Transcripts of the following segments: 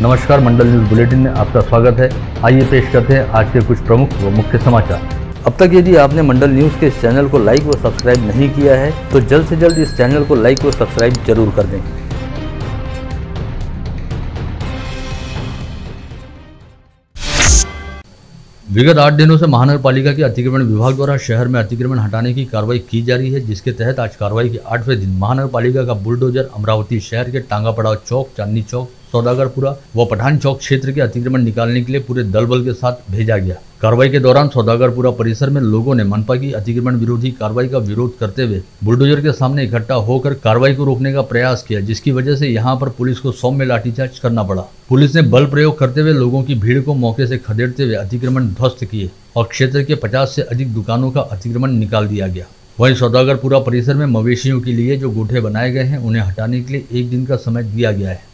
नमस्कार, मंडल news bulletin में आपका स्वागत है। आइए पेश करते हैं आज के कुछ प्रमुख व मुख्य समाचार। अब तक यदि आपने मंडल न्यूज के इस चैनल को लाइक व सब्सक्राइब नहीं किया है तो जल्द से जल्द इस चैनल को लाइक व सब्सक्राइब जरूर कर दें। विगत 8 दिनों से महानगर पालिका के अतिक्रमण विभाग द्वारा शहर में अतिक्रमण हटाने की कार्रवाई की जा रही है, जिसके तहत आज कार्रवाई के 8वें दिन महानगर पालिका का बुलडोजर अमरावती शहर के टांगापड़ाव चौक, चांदनी चौक, सौदागरपुरा व पठान चौक क्षेत्र के अतिक्रमण निकालने के लिए पूरे दल बल के साथ भेजा गया। कार्रवाई के दौरान सौदागरपुरा परिसर में लोगों ने मनपा की अतिक्रमण विरोधी कार्रवाई का विरोध करते हुए बुलडोजर के सामने इकट्ठा होकर कार्रवाई को रोकने का प्रयास किया, जिसकी वजह से यहां पर पुलिस को सौम्य लाठीचार्ज करना पड़ा। पुलिस ने बल प्रयोग करते हुए लोगों की भीड़ को मौके से खदेड़ते हुए अतिक्रमण ध्वस्त किए और क्षेत्र के 50 से अधिक दुकानों का अतिक्रमण निकाल दिया गया। वहीं सौदागरपुरा परिसर में मवेशियों के लिए जो गोठे बनाए गए हैं उन्हें हटाने के लिए 1 दिन का समय दिया गया है।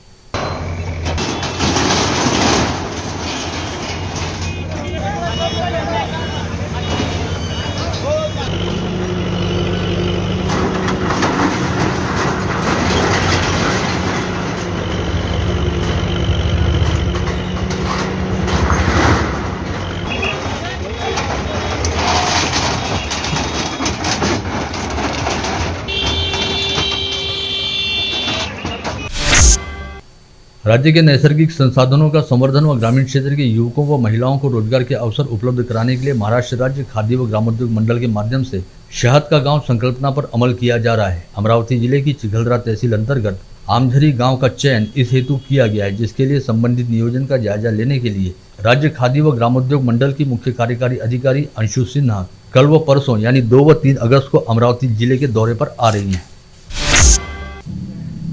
राज्य के नैसर्गिक संसाधनों का संवर्धन व ग्रामीण क्षेत्र के युवकों व महिलाओं को रोजगार के अवसर उपलब्ध कराने के लिए महाराष्ट्र राज्य खादी व ग्रामोद्योग मंडल के माध्यम से शहद का गांव संकल्पना पर अमल किया जा रहा है। अमरावती जिले की चिखलदरा तहसील अंतर्गत आमझरी गांव का चयन इस हेतु किया गया है, जिसके लिए संबंधित नियोजन का जायजा लेने के लिए राज्य खादी व ग्रामोद्योग मंडल की मुख्य कार्यकारी अधिकारी अंशु सिन्हा कल व परसों यानी 2 व 3 अगस्त को अमरावती जिले के दौरे पर आ रही है।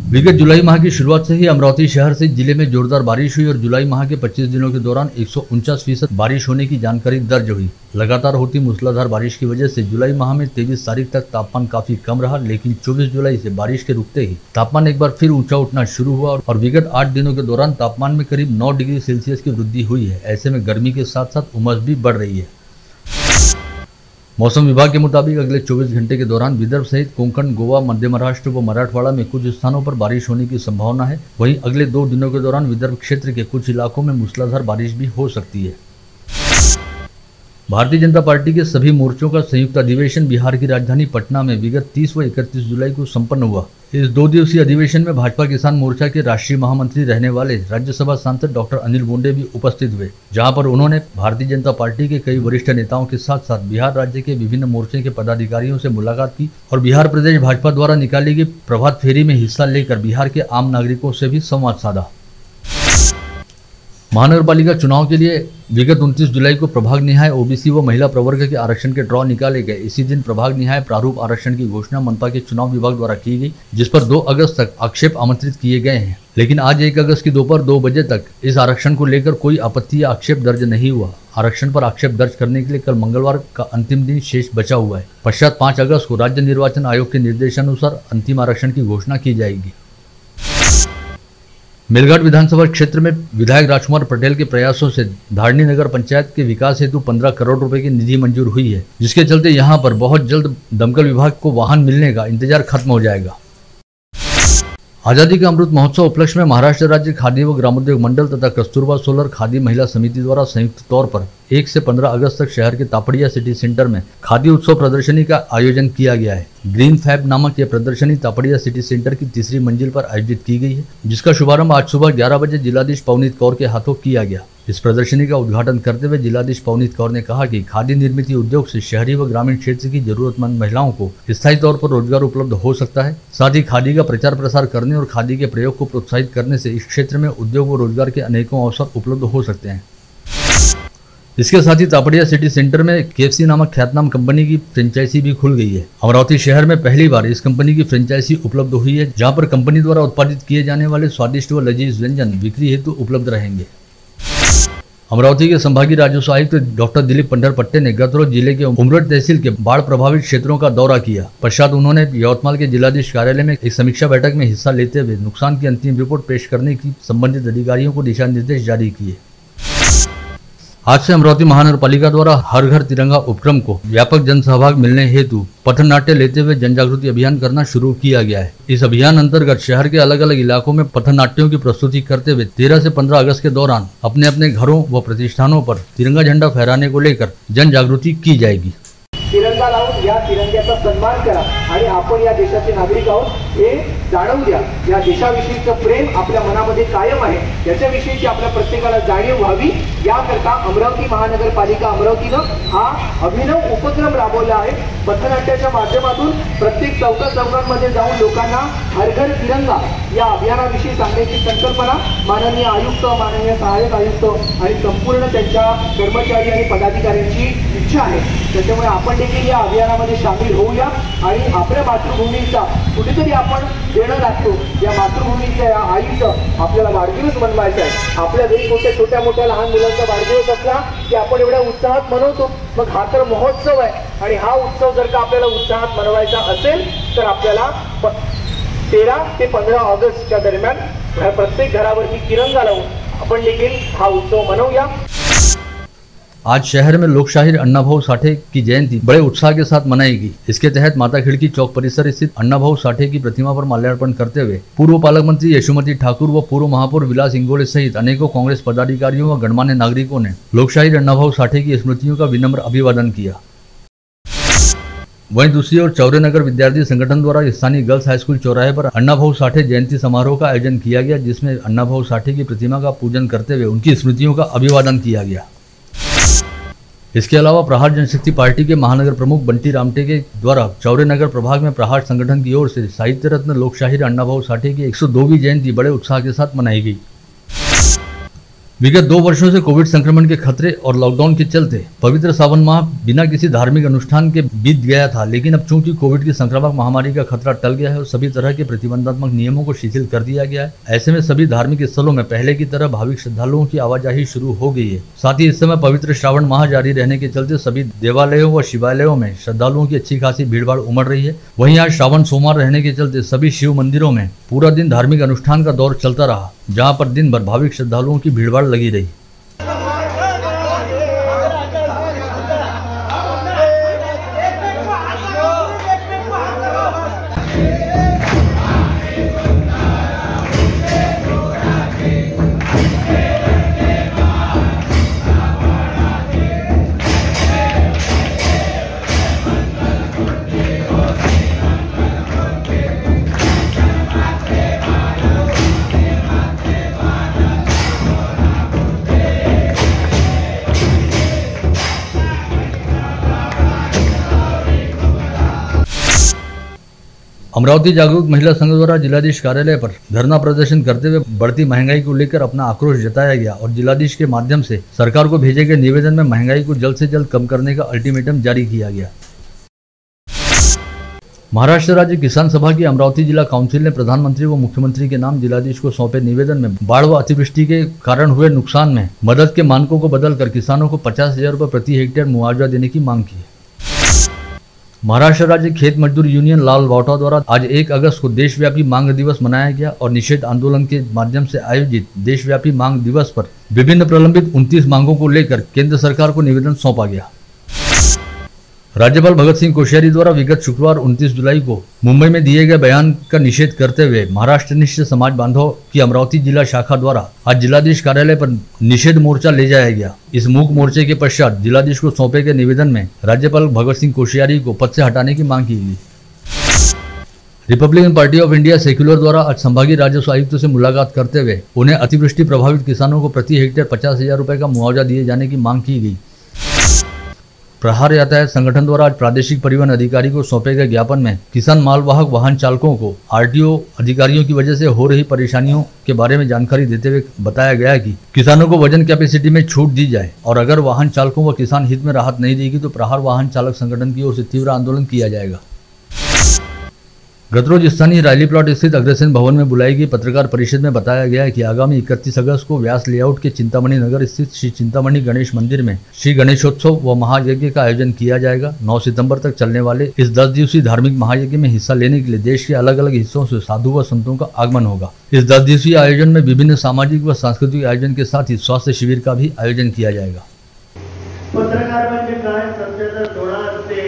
विगत जुलाई माह की शुरुआत से ही अमरावती शहर से जिले में जोरदार बारिश हुई और जुलाई माह के 25 दिनों के दौरान 149% बारिश होने की जानकारी दर्ज हुई। लगातार होती मूसलाधार बारिश की वजह से जुलाई माह में 23 तारीख तक तापमान काफी कम रहा, लेकिन 24 जुलाई से बारिश के रुकते ही तापमान एक बार फिर ऊंचा उठना शुरू हुआ और विगत 8 दिनों के दौरान तापमान में करीब 9 डिग्री सेल्सियस की वृद्धि हुई है। ऐसे में गर्मी के साथ साथ उमस भी बढ़ रही है। मौसम विभाग के मुताबिक अगले 24 घंटे के दौरान विदर्भ सहित कोंकण, गोवा, मध्य महाराष्ट्र व मराठवाड़ा में कुछ स्थानों पर बारिश होने की संभावना है। वहीं अगले 2 दिनों के दौरान विदर्भ क्षेत्र के कुछ इलाकों में मूसलाधार बारिश भी हो सकती है। भारतीय जनता पार्टी के सभी मोर्चों का संयुक्त अधिवेशन बिहार की राजधानी पटना में विगत 30 व 31 जुलाई को संपन्न हुआ। इस 2 दिवसीय अधिवेशन में भाजपा किसान मोर्चा के राष्ट्रीय महामंत्री रहने वाले राज्यसभा सांसद डॉक्टर अनिल बोंडे भी उपस्थित हुए, जहां पर उन्होंने भारतीय जनता पार्टी के कई वरिष्ठ नेताओं के साथ साथ बिहार राज्य के विभिन्न मोर्चे के पदाधिकारियों से मुलाकात की और बिहार प्रदेश भाजपा द्वारा निकाली गई प्रभात फेरी में हिस्सा लेकर बिहार के आम नागरिकों से भी संवाद साधा। महानगर पालिका चुनाव के लिए विगत 29 जुलाई को प्रभाग निहाय ओबीसी व महिला प्रवर्ग के आरक्षण के ड्रॉ निकाले गए। इसी दिन प्रभाग निहाय प्रारूप आरक्षण की घोषणा मनपा के चुनाव विभाग द्वारा की गई, जिस पर 2 अगस्त तक आक्षेप आमंत्रित किए गए हैं, लेकिन आज 1 अगस्त की दोपहर 2 बजे तक इस आरक्षण को लेकर कोई आपत्ति या आक्षेप दर्ज नहीं हुआ। आरक्षण पर आक्षेप दर्ज करने के लिए कल मंगलवार का अंतिम दिन शेष बचा हुआ है। पश्चात 5 अगस्त को राज्य निर्वाचन आयोग के निर्देशानुसार अंतिम आरक्षण की घोषणा की जाएगी। मेलघाट विधानसभा क्षेत्र में विधायक राजकुमार पटेल के प्रयासों से धारणी नगर पंचायत के विकास हेतु 15 करोड़ रुपए की निधि मंजूर हुई है, जिसके चलते यहां पर बहुत जल्द दमकल विभाग को वाहन मिलने का इंतजार खत्म हो जाएगा। आजादी का अमृत महोत्सव उपलक्ष्य में महाराष्ट्र राज्य खादी व ग्रामोद्योग मंडल तथा कस्तूरबा सोलर खादी महिला समिति द्वारा संयुक्त तौर पर 1 से 15 अगस्त तक शहर के तापड़िया सिटी सेंटर में खादी उत्सव प्रदर्शनी का आयोजन किया गया है। ग्रीन फैब नामक यह प्रदर्शनी तापड़िया सिटी सेंटर की 3री मंजिल पर आयोजित की गई है, जिसका शुभारंभ आज सुबह 11 बजे जिलाधीश पवनीत कौर के हाथों किया गया। इस प्रदर्शनी का उद्घाटन करते हुए जिलाधीश पवनीत कौर ने कहा कि खादी निर्मित उद्योग से शहरी व ग्रामीण क्षेत्र की जरूरतमंद महिलाओं को स्थायी तौर पर रोजगार उपलब्ध हो सकता है। साथ ही खादी का प्रचार प्रसार करने और खादी के प्रयोग को प्रोत्साहित करने से इस क्षेत्र में उद्योग व रोजगार के अनेकों अवसर उपलब्ध हो सकते हैं। इसके साथ ही तापड़िया सिटी सेंटर में KFC नामक ख्यातनाम कंपनी की फ्रेंचाइजी भी खुल गई है। अमरावती शहर में पहली बार इस कंपनी की फ्रेंचाइजी उपलब्ध हुई है, जहां पर कंपनी द्वारा उत्पादित किए जाने वाले स्वादिष्ट व लजीज व्यंजन बिक्री हेतु उपलब्ध रहेंगे। अमरावती के संभागीय राजस्व आयुक्त डॉक्टर दिलीप पंढरपट्टे ने गत रोज जिले के उमरठ तहसील के बाढ़ प्रभावित क्षेत्रों का दौरा किया। पश्चात उन्होंने यवतमाल के जिलाधीश कार्यालय में एक समीक्षा बैठक में हिस्सा लेते हुए नुकसान की अंतिम रिपोर्ट पेश करने की संबंधित अधिकारियों को दिशा निर्देश जारी किए। आज से अमरावती महानगर पालिका द्वारा हर घर तिरंगा उपक्रम को व्यापक जन सहभाग मिलने हेतु पथनाट्य लेते हुए जन जागृति अभियान करना शुरू किया गया है। इस अभियान अंतर्गत शहर के अलग अलग इलाकों में पथनाट्यों की प्रस्तुति करते हुए 13 से 15 अगस्त के दौरान अपने अपने घरों व प्रतिष्ठानों पर तिरंगा झंडा फहराने को लेकर जन जागृति की जाएगी। तिरंगा लावून या तिरंग्याचा सन्मान करा आणि आपण या देशाचे नागरिक आहोत हे जाणवू द्या। या देशाविषयीचं प्रेम आपल्या मनामध्ये कायम आहे, याच्याविषयीची आपल्या प्रत्येकाला जाणीव व्हावी याकरता अमरावती महानगरपालिका अमरावतीनं हा अभिनव उपक्रम राबवला आहे। पथनाट्याच्या माध्यमातून प्रत्येक चौकांमध्ये जाऊन लोकांना हर घर तिरंगा या अभियानाविषयी सांगण्याची संकल्पना माननीय आयुक्त, माननीय सहाय्यक आयुक्त आणि संपूर्ण त्यांच्या कर्मचारी आणि पदाधिकाऱ्यांची इच्छा आहे। त्याच्यामुळे आपण देखील या अभियानामध्ये सामील होऊया आणि आपल्या मातृभूमीचा कुठेतरी आपण देणं लागतो। या मातृभूमीच्या या आईचं आपल्याला वाढदिवस मनवायचा आहे। आपल्या घरी छोट्या मोठ्या लहान मुलांचा वाढदिवस असला की आपण एवढ्या उत्साहात मनवतो, मग हा तर महोत्सव आहे आणि हा उत्सव जर का आपल्याला उत्साहात मनवायचा असेल तर आपल्याला 13 ते 15 ऑगस्टच्या दरम्यान प्रत्येक घरावरती तिरंगा लावून आपण देखील हा उत्सव मनवूया। आज शहर में लोकशाहीर अण्णाभाऊ साठे की जयंती बड़े उत्साह के साथ मनाएगी। इसके तहत माता खिड़की चौक परिसर स्थित अण्णाभाऊ साठे की प्रतिमा पर माल्यार्पण करते हुए पूर्व पालक मंत्री यशोमती ठाकुर व पूर्व महापौर विलास इंगोले सहित अनेकों कांग्रेस पदाधिकारियों व गणमान्य नागरिकों ने लोकशाहीर अण्णाभाऊ साठे की स्मृतियों का विनम्र अभिवादन किया। वहीं दूसरी ओर चौरेनगर विद्यार्थी संगठन द्वारा स्थानीय गर्ल्स हाई स्कूल चौराहे पर अण्णाभाऊ साठे जयंती समारोह का आयोजन किया गया, जिसमें अण्णाभाऊ साठे की प्रतिमा का पूजन करते हुए उनकी स्मृतियों का अभिवादन किया गया। इसके अलावा प्रहार जनशक्ति पार्टी के महानगर प्रमुख बंटी रामटे के द्वारा चौरेनगर प्रभाग में प्रहार संगठन की ओर से साहित्य रत्न लोकशाहीर अण्णाभाऊ साठे की 102वीं जयंती बड़े उत्साह के साथ मनाई गई। विगत 2 वर्षों से कोविड संक्रमण के खतरे और लॉकडाउन के चलते पवित्र सावन माह बिना किसी धार्मिक अनुष्ठान के बीत गया था, लेकिन अब चूंकि कोविड की संक्रामक महामारी का खतरा टल गया है और सभी तरह के प्रतिबंधात्मक नियमों को शिथिल कर दिया गया है, ऐसे में सभी धार्मिक स्थलों में पहले की तरह भाविक श्रद्धालुओं की आवाजाही शुरू हो गई है। साथ ही इस समय पवित्र श्रावण माह जारी रहने के चलते सभी देवालयों व शिवालयों में श्रद्धालुओं की अच्छी खासी भीड़भाड़ उमड़ रही है। वहीं आज श्रावण सोमवार रहने के चलते सभी शिव मंदिरों में पूरा दिन धार्मिक अनुष्ठान का दौर चलता रहा, जहां पर दिन भर भाविक श्रद्धालुओं की भीड़भाड़ लगी रही। अमरावती जागरूक महिला संघ द्वारा जिलाधीश कार्यालय पर धरना प्रदर्शन करते हुए बढ़ती महंगाई को लेकर अपना आक्रोश जताया गया और जिलाधीश के माध्यम से सरकार को भेजे गए निवेदन में महंगाई को जल्द से जल्द कम करने का अल्टीमेटम जारी किया गया। महाराष्ट्र राज्य किसान सभा की अमरावती जिला काउंसिल ने प्रधानमंत्री व मुख्यमंत्री के नाम जिलाधीश को सौंपे निवेदन में बाढ़ व अतिवृष्टि के कारण हुए नुकसान में मदद के मानकों को बदलकर किसानों को 50,000 रुपये प्रति हेक्टेयर मुआवजा देने की मांग की है। महाराष्ट्र राज्य खेत मजदूर यूनियन लाल वावटा द्वारा आज 1 अगस्त को देशव्यापी मांग दिवस मनाया गया और निषेध आंदोलन के माध्यम से आयोजित देशव्यापी मांग दिवस पर विभिन्न प्रलंबित 29 मांगों को लेकर केंद्र सरकार को निवेदन सौंपा गया। राज्यपाल भगत सिंह कोश्यारी द्वारा विगत शुक्रवार 29 जुलाई को मुंबई में दिए गए बयान का निषेध करते हुए महाराष्ट्रनिष्ठ समाज बांधव की अमरावती जिला शाखा द्वारा आज जिलाधीश कार्यालय पर निषेध मोर्चा ले जाया गया। इस मूक मोर्चे के पश्चात जिलाधीश को सौंपे गए निवेदन में राज्यपाल भगत सिंह कोश्यारी को पद से हटाने की मांग की गई। Republican party of India secular द्वारा आज संभागीय राजस्व आयुक्त से मुलाकात करते हुए उन्हें अतिवृष्टि प्रभावित किसानों को प्रति हेक्टेयर 50,000 रुपये का मुआवजा दिए जाने की मांग की गई। प्रहार यातायात संगठन द्वारा आज प्रादेशिक परिवहन अधिकारी को सौंपे गए ज्ञापन में किसान मालवाहक वाहन चालकों को आरटीओ अधिकारियों की वजह से हो रही परेशानियों के बारे में जानकारी देते हुए बताया गया कि किसानों को वजन कैपेसिटी में छूट दी जाए और अगर वाहन चालकों व किसान हित में राहत नहीं देगी तो प्रहार वाहन चालक संगठन की ओर से तीव्र आंदोलन किया जाएगा। गतरोज स्थानीय रायली प्लॉट स्थित अग्रसेन भवन में बुलाई गई पत्रकार परिषद में बताया गया कि आगामी 31 अगस्त को व्यास लेआउट के चिंतामणि नगर स्थित श्री चिंतामणि गणेश मंदिर में श्री गणेशोत्सव व महायज्ञ का आयोजन किया जाएगा। 9 सितंबर तक चलने वाले इस 10 दिवसीय धार्मिक महायज्ञ में हिस्सा लेने के लिए देश के अलग अलग हिस्सों से साधु व संतों का आगमन होगा। इस 10 दिवसीय आयोजन में विभिन्न सामाजिक व सांस्कृतिक आयोजन के साथ ही स्वास्थ्य शिविर का भी आयोजन किया जाएगा। पत्रकार म्हणजे काय? सत्याचा डोळा असते,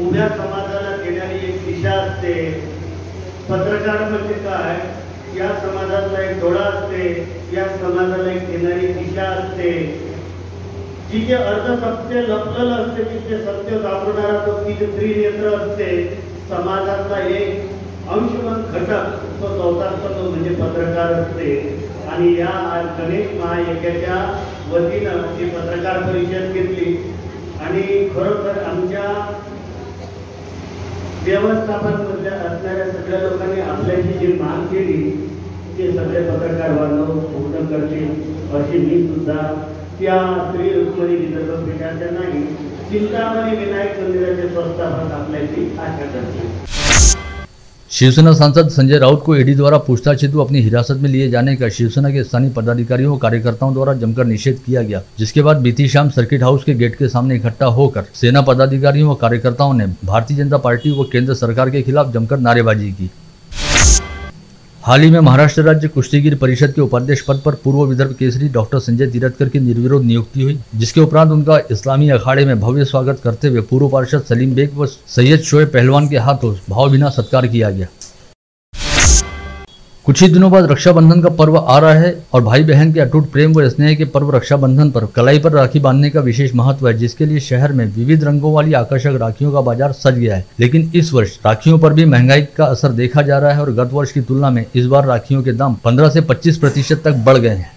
उभ्या समाजाला घेणारी एक दिशा असते. पत्रकार म्हणजे काय? या समाजाचा एक डोळा असते, या समाजाला एक घेणारी दिशा असते. जिथे अर्धसत्य लपलेलं असते तिथे सत्य दाखवणारा तो त्रिनेत्र असते. समाजातला एक अंशमान घटक तो चौथा तो म्हणजे पत्रकार असते. आणि या आज गणेश महायज्ञाच्या वतीनं ही पत्रकार परिषद घेतली आणि खरोखर आमच्या व्यवस्थापनामध्ये असणाऱ्या सगळ्या लोकांनी आपल्याची जी माग केली ते सगळे पत्रकार बांधव पूर्ण करतील अशी मी सुद्धा त्या श्री रुक्मिणी विदर्भपीठाच्या नाही चिंतामणी विनायक मंदिराचे संस्थापक आपल्याची आशा करते. शिवसेना सांसद संजय राउत को ईडी द्वारा पूछताछ हेतु अपनी हिरासत में लिए जाने का शिवसेना के स्थानीय पदाधिकारियों और कार्यकर्ताओं द्वारा जमकर निषेध किया गया, जिसके बाद बीती शाम सर्किट हाउस के गेट के सामने इकट्ठा होकर सेना पदाधिकारियों और कार्यकर्ताओं ने भारतीय जनता पार्टी व केंद्र सरकार के खिलाफ जमकर नारेबाजी की. हाल ही में महाराष्ट्र राज्य कुश्तीगीर परिषद के उपाध्यक्ष पद पर पूर्व विदर्भ केसरी डॉक्टर संजय तीरथकर की निर्विरोध नियुक्ति हुई, जिसके उपरांत उनका इस्लामी अखाड़े में भव्य स्वागत करते हुए पूर्व पार्षद सलीम बेग व सैयद शोएब पहलवान के हाथों भावभीना सत्कार किया गया. कुछ ही दिनों बाद रक्षाबंधन का पर्व आ रहा है और भाई बहन के अटूट प्रेम व स्नेह के पर्व रक्षाबंधन पर कलाई पर राखी बांधने का विशेष महत्व है, जिसके लिए शहर में विविध रंगों वाली आकर्षक राखियों का बाजार सज गया है. लेकिन इस वर्ष राखियों पर भी महंगाई का असर देखा जा रहा है और गत वर्ष की तुलना में इस बार राखियों के दाम 15 से 25% तक बढ़ गए हैं.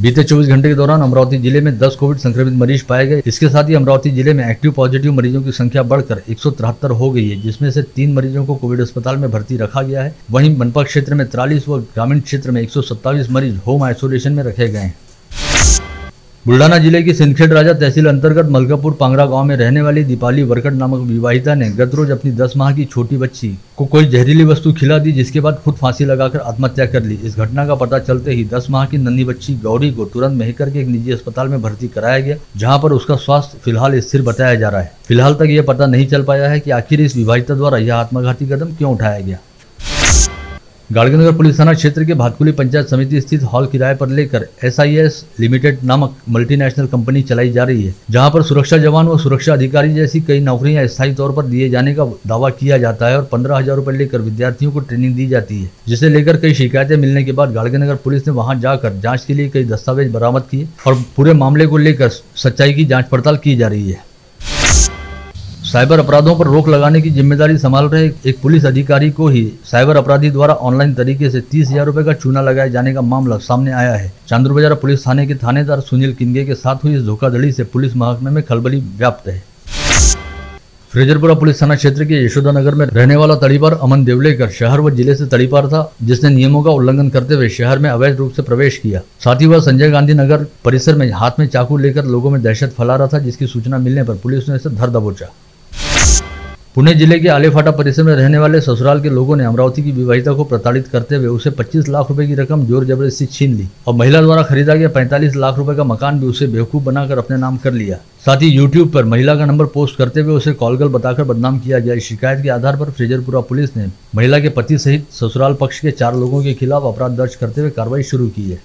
बीते 24 घंटे के दौरान अमरावती जिले में 10 कोविड संक्रमित मरीज पाए गए. इसके साथ ही अमरावती जिले में एक्टिव पॉजिटिव मरीजों की संख्या बढ़कर 173 हो गई है, जिसमें से 3 मरीजों को कोविड अस्पताल में भर्ती रखा गया है. वहीं मनपा क्षेत्र में 43 व ग्रामीण क्षेत्र में 127 मरीज होम आइसोलेशन में रखे गए हैं. बुल्ढाना जिले की सिंदखेड राजा तहसील अंतर्गत मलकापुर पांगरा गांव में रहने वाली दीपाली वरकट नामक विवाहिता ने गत रोज अपनी 10 माह की छोटी बच्ची को कोई जहरीली वस्तु खिला दी, जिसके बाद खुद फांसी लगाकर आत्महत्या कर ली. इस घटना का पता चलते ही 10 माह की नन्ही बच्ची गौरी को तुरंत मेहकर के एक निजी अस्पताल में भर्ती कराया गया, जहां पर उसका स्वास्थ्य फिलहाल स्थिर बताया जा रहा है. फिलहाल तक यह पता नहीं चल पाया है कि आखिर इस विवाहिता द्वारा यह आत्मघाती कदम क्यों उठाया गया. गाड़गनगर पुलिस थाना क्षेत्र के भातकुली पंचायत समिति स्थित हॉल किराए पर लेकर SIS लिमिटेड नामक मल्टीनेशनल कंपनी चलाई जा रही है, जहां पर सुरक्षा जवान व सुरक्षा अधिकारी जैसी कई नौकरियां स्थायी तौर पर दिए जाने का दावा किया जाता है और 15,000 रुपए लेकर विद्यार्थियों को ट्रेनिंग दी जाती है, जिसे लेकर कई शिकायतें मिलने के बाद गाड़गनगर पुलिस ने वहां जाकर जाँच के लिए कई दस्तावेज बरामद किए और पूरे मामले को लेकर सच्चाई की जाँच पड़ताल की जा रही है. साइबर अपराधों पर रोक लगाने की जिम्मेदारी संभाल रहे एक पुलिस अधिकारी को ही साइबर अपराधी द्वारा ऑनलाइन तरीके से 30,000 रुपए का चूना लगाए जाने का मामला सामने आया है. चांदूर बाजार पुलिस थाने के थानेदार सुनील किंगे के साथ हुई इस धोखाधड़ी से पुलिस महकमे में खलबली व्याप्त है. फ्रेजरपुरा पुलिस थाना क्षेत्र के यशोदा नगर में रहने वाला तड़ीपार अमन देवलेकर शहर व जिले से तड़ीपार था, जिसने नियमों का उल्लंघन करते हुए शहर में अवैध रूप से प्रवेश किया. साथ ही वह संजय गांधी नगर परिसर में हाथ में चाकू लेकर लोगों में दहशत फैला रहा था, जिसकी सूचना मिलने पर पुलिस ने इसे धर दबोचा. पुणे जिले के आलेफाटा परिसर में रहने वाले ससुराल के लोगों ने अमरावती की विवाहिता को प्रताड़ित करते हुए उसे 25 लाख रुपए की रकम जोर जबरदस्ती छीन ली और महिला द्वारा खरीदा गया 45 लाख रुपए का मकान भी उसे बेवकूफ बनाकर अपने नाम कर लिया. साथ ही यूट्यूब पर महिला का नंबर पोस्ट करते हुए उसे कॉलगर्ल बताकर बदनाम किया गया. इस शिकायत के आधार पर फ्रेजरपुरा पुलिस ने महिला के पति सहित ससुराल पक्ष के 4 लोगों के खिलाफ अपराध दर्ज करते हुए कार्रवाई शुरू की है.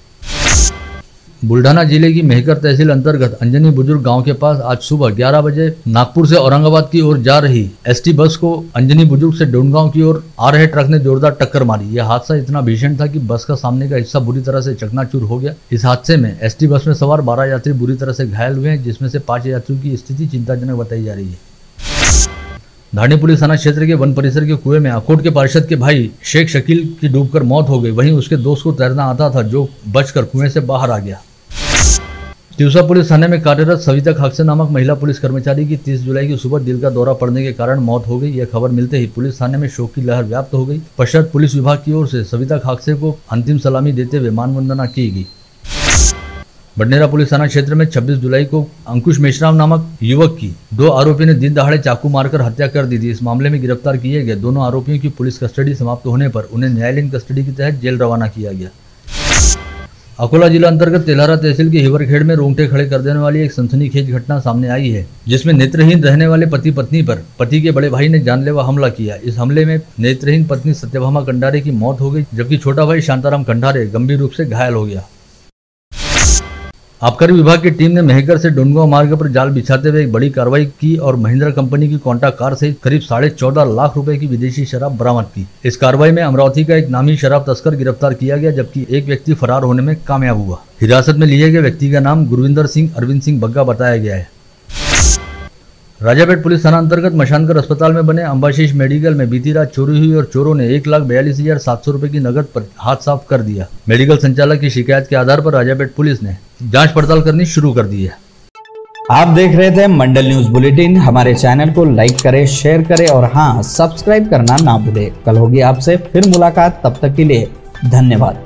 बुल्ढाना जिले की मेहकर तहसील अंतर्गत अंजनी बुजुर्ग गांव के पास आज सुबह 11 बजे नागपुर से औरंगाबाद की ओर जा रही ST बस को अंजनी बुजुर्ग से डोनगांव की ओर आ रहे ट्रक ने जोरदार टक्कर मारी. यह हादसा इतना भीषण था कि बस का सामने का हिस्सा बुरी तरह से चकनाचूर हो गया. इस हादसे में ST बस में सवार 12 यात्री बुरी तरह से घायल हुए हैं, जिसमें से 5 यात्रियों की स्थिति चिंताजनक बताई जा रही है. धारनी पुलिस थाना क्षेत्र के वन परिसर के कुएं में अकोट के पार्षद के भाई शेख शकील की डूबकर मौत हो गई. वहीं उसके दोस्त को तैरना आता था, जो बचकर कुएं से बाहर आ गया. तिवसा पुलिस थाने में कार्यरत सविता खाकसे नामक महिला पुलिस कर्मचारी की 30 जुलाई की सुबह दिल का दौरा पड़ने के कारण मौत हो गई. यह खबर मिलते ही पुलिस थाने में शोक की लहर व्याप्त हो गई. पश्चात पुलिस विभाग की ओर से सविता खाकसे को अंतिम सलामी देते हुए मानवंदना की गई. बडनेरा पुलिस थाना क्षेत्र में 26 जुलाई को अंकुश मेश्राम नामक युवक की 2 आरोपियों ने दिन दहाड़े चाकू मारकर हत्या कर दी थी. इस मामले में गिरफ्तार किए गए दोनों आरोपियों की पुलिस कस्टडी समाप्त होने पर उन्हें न्यायालयीन कस्टडी के तहत जेल रवाना किया गया. अकोला जिला अंतर्गत तेल्हारा तहसील के हिवरखेड़ में रोंगटे खड़े कर देने वाली एक सनसनीखेज घटना सामने आई है, जिसमें नेत्रहीन रहने वाले पति पत्नी पर पति के बड़े भाई ने जानलेवा हमला किया. इस हमले में नेत्रहीन पत्नी सत्यभामा कंडारे की मौत हो गई, जबकि छोटा भाई शांताराम कंडारे गंभीर रूप से घायल हो गया. आबकारी विभाग की टीम ने मेहकर से डोनगांव मार्ग पर जाल बिछाते हुए एक बड़ी कार्रवाई की और महिंद्रा कंपनी की कोंटा कार सहित करीब 14.5 लाख रुपए की विदेशी शराब बरामद की। इस कार्रवाई में अमरावती का एक नामी शराब तस्कर गिरफ्तार किया गया, जबकि एक व्यक्ति फरार होने में कामयाब हुआ। हिरासत में लिए गए व्यक्ति का नाम गुरविंदर सिंह अरविंद सिंह बग्गा बताया गया है। राजापेट पुलिस थाना अंतर्गत मशानकर अस्पताल में बने अंबाशीष मेडिकल में बीती रात चोरी हुई और चोरों ने 1,42,700 रुपए की नकद पर हाथ साफ कर दिया। मेडिकल संचालक की शिकायत के आधार पर राजापेट पुलिस ने जांच पड़ताल करनी शुरू कर दी है। आप देख रहे थे मंडल न्यूज बुलेटिन। हमारे चैनल को लाइक करें, शेयर करें और हाँ, सब्सक्राइब करना ना भूलें। कल होगी आपसे फिर मुलाकात, तब तक के लिए धन्यवाद।